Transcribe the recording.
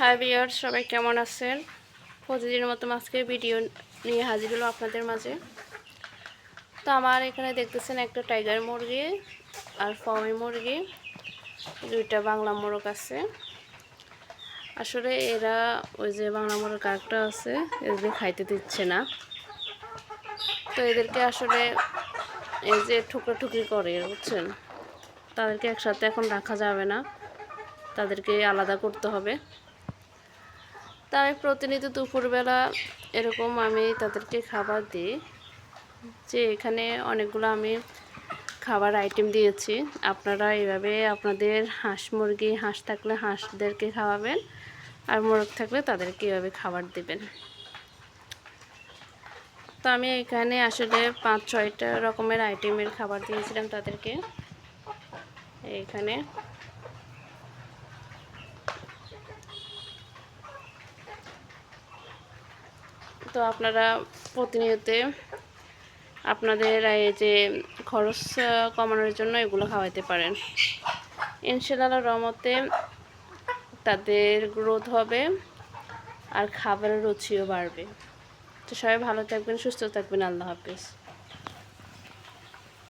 Hi viewers, সবাই কেমন আছেন? প্রতিদিনের মতো আজকে ভিডিও নিয়ে হাজির হলো আপনাদের মাঝে। তো আমার এখানে দেখতেছেন একটা টাইগার মুরগি আর ফার্মি মুরগি, দুইটা বাংলা মোরগ আছে। আসলে এরা ওই যে বাংলা মোরগ আরেকটা আছে, এদের খাইতে দিচ্ছে না। তো এদেরকে আসলে এই যে ঠুকরি করে, বুঝছেন? তাদেরকে একসাথে এখন রাখা যাবে না, তাদেরকে আলাদা করতে হবে। তা আমি প্রতিনিয়ত দুপুরবেলা এরকম আমি তাদেরকে খাবার দিই। যে এখানে অনেকগুলো আমি খাবার আইটেম দিয়েছি, আপনারা এইভাবে আপনাদের হাঁস থাকলে হাঁসদেরকে খাওয়াবেন, আর মোরগ থাকলে তাদেরকে এইভাবে খাবার দিবেন। তো আমি এখানে আসলে 5-6টা রকমের আইটেমের খাবার দিয়েছিলাম তাদেরকে। এইখানে তো আপনারা প্রতিনিয়ত আপনাদের এই যে খরচ কমানোর জন্য এগুলো খাওয়াতে পারেন। ইনশাআল্লাহ রহমতে তাদের গ্রোথ হবে আর খাবারের রুচিও বাড়বে। তো সবাই ভালো থাকবেন, সুস্থ থাকবেন। আল্লাহ হাফেজ।